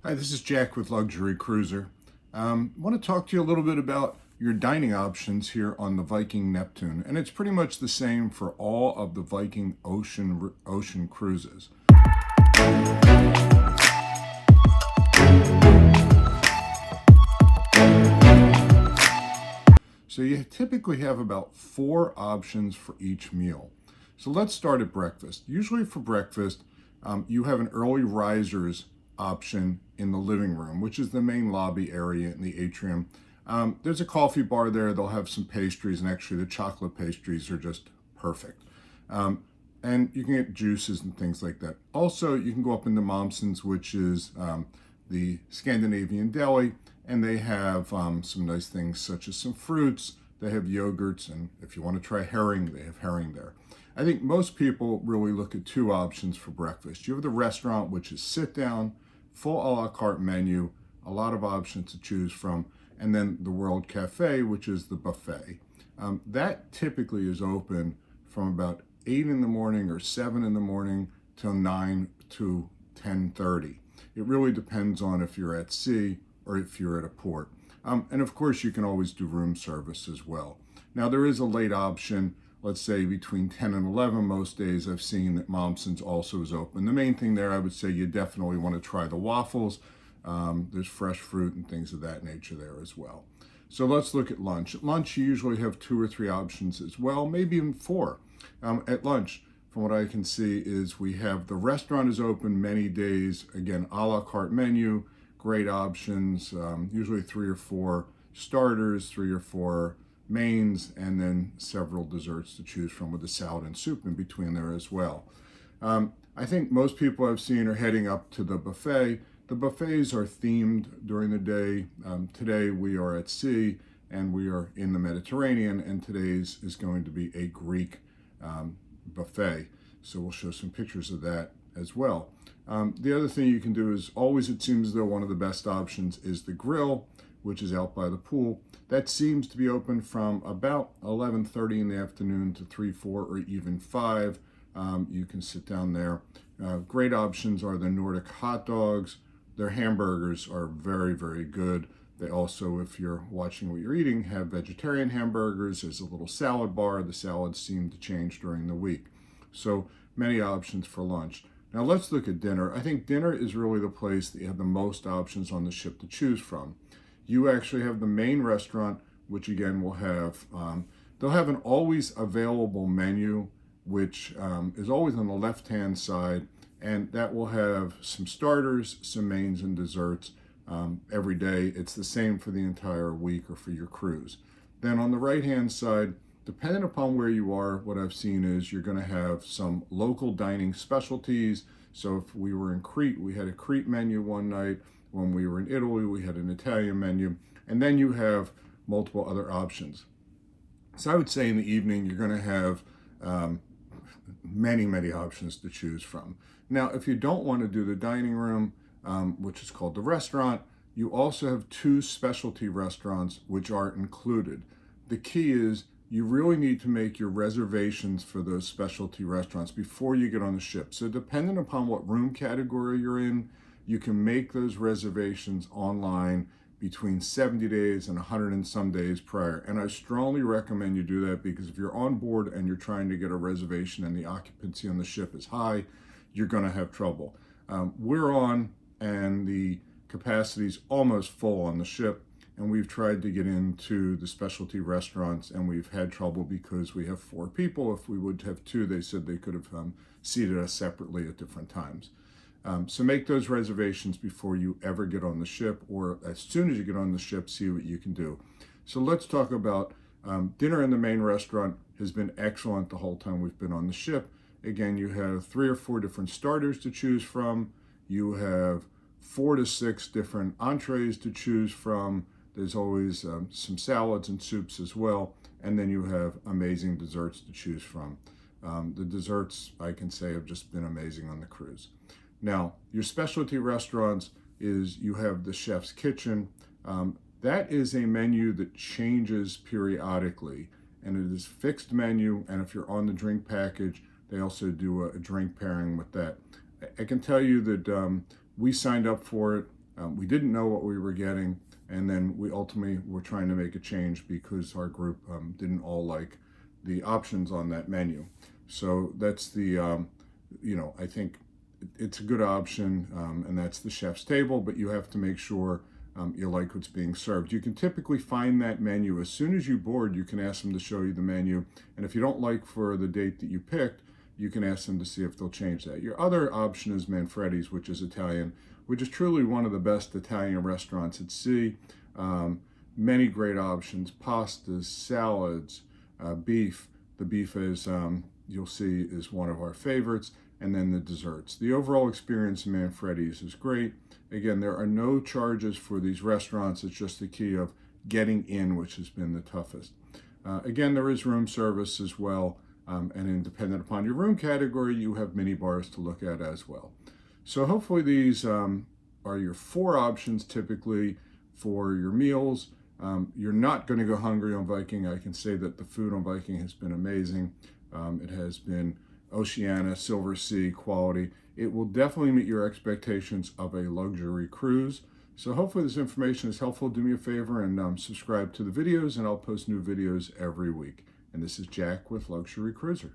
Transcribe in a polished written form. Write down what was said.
Hi, this is Jack with Luxury Cruiser. I want to talk to you a little bit about your dining options here on the Viking Neptune, and it's pretty much the same for all of the Viking Ocean Cruises. So you typically have about 4 options for each meal. So let's start at breakfast. Usually for breakfast, you have an early risers option in the living room, which is the main lobby area in the atrium. There's a coffee bar there. They'll have some pastries, and actually the chocolate pastries are just perfect. And you can get juices and things like that. Also, you can go up into Momsen's, which is the Scandinavian deli, and they have some nice things such as some fruits. They have yogurts, and if you want to try herring, they have herring there. I think most people really look at 2 options for breakfast. You have the restaurant, which is sit down, full a la carte menu, a lot of options to choose from, and then the World Cafe, which is the buffet. That typically is open from about 8 in the morning or 7 in the morning till 9 to 10:30. It really depends on if you're at sea or if you're at a port. And of course, you can always do room service as well. Now, there is a late option, let's say between 10 and 11 most days. I've seen that Momsen's also is open. The main thing there, I would say you definitely want to try the waffles. There's fresh fruit and things of that nature there as well. So let's look at lunch. At lunch, you usually have 2 or 3 options as well, maybe even 4. At lunch, from what I can see, is we have the restaurant is open many days. Again, a la carte menu, great options, usually 3 or 4 starters, 3 or 4 mains, and then several desserts to choose from with a salad and soup in between there as well. I think most people I've seen are heading up to the buffet. The buffets are themed during the day. Today we are at sea and we are in the Mediterranean, and today's is going to be a Greek buffet. So we'll show some pictures of that as well. The other thing you can do is always, it seems as though one of the best options is the grill, which is out by the pool. That seems to be open from about 11:30 in the afternoon to 3, 4, or even 5. You can sit down there. Great options are the Nordic hot dogs. Their hamburgers are very, very good. They also, if you're watching what you're eating, have vegetarian hamburgers. There's a little salad bar. The salads seem to change during the week. So many options for lunch. Now let's look at dinner. I think dinner is really the place that you have the most options on the ship to choose from. You actually have the main restaurant, which again will have, they'll have an always available menu, which is always on the left-hand side, and that will have some starters, some mains, and desserts every day. It's the same for the entire week or for your cruise. Then on the right-hand side, depending upon where you are, what I've seen is you're going to have some local dining specialties. So if we were in Crete, we had a Crete menu one night. When we were in Italy, we had an Italian menu. And then you have multiple other options. So I would say in the evening, you're going to have many, many options to choose from. Now, if you don't want to do the dining room, which is called the restaurant, you also have 2 specialty restaurants which are included. The key is you really need to make your reservations for those specialty restaurants before you get on the ship. So depending upon what room category you're in, you can make those reservations online between 70 days and 100 and some days prior. And I strongly recommend you do that, because if you're on board and you're trying to get a reservation and the occupancy on the ship is high, you're going to have trouble. We're on, and the capacity is almost full on the ship, and we've tried to get into the specialty restaurants, and we've had trouble because we have 4 people. If we would have 2, they said they could have seated us separately at different times. So make those reservations before you ever get on the ship, or as soon as you get on the ship, see what you can do. So let's talk about dinner in the main restaurant. Has been excellent the whole time we've been on the ship. Again, you have 3 or 4 different starters to choose from. You have 4 to 6 different entrees to choose from. There's always some salads and soups as well. And then you have amazing desserts to choose from. The desserts, I can say, have just been amazing on the cruise. Now, your specialty restaurants is you have the chef's kitchen. That is a menu that changes periodically, and it is fixed menu. And if you're on the drink package, they also do a drink pairing with that. I can tell you that we signed up for it We didn't know what we were getting, and then we ultimately were trying to make a change because our group didn't all like the options on that menu. So that's the, I think it's a good option, and that's the chef's table, but you have to make sure you like what's being served. You can typically find that menu. As soon as you board, you can ask them to show you the menu, and if you don't like for the date that you picked, you can ask them to see if they'll change that. Your other option is Manfredi's, which is Italian, which is truly one of the best Italian restaurants at sea. Many great options, pastas, salads, beef. The beef is, you'll see, is one of our favorites, and then the desserts. The overall experience in Manfredi's is great. Again, there are no charges for these restaurants. It's just the key of getting in, which has been the toughest. Again, there is room service as well, and independent upon your room category, you have mini bars to look at as well. So hopefully these are your 4 options typically for your meals. You're not going to go hungry on Viking. I can say that the food on Viking has been amazing. It has been Oceania, Silver Sea quality. It will definitely meet your expectations of a luxury cruise. So hopefully this information is helpful. Do me a favor and subscribe to the videos, and I'll post new videos every week. And this is Jack with Luxury Cruiser.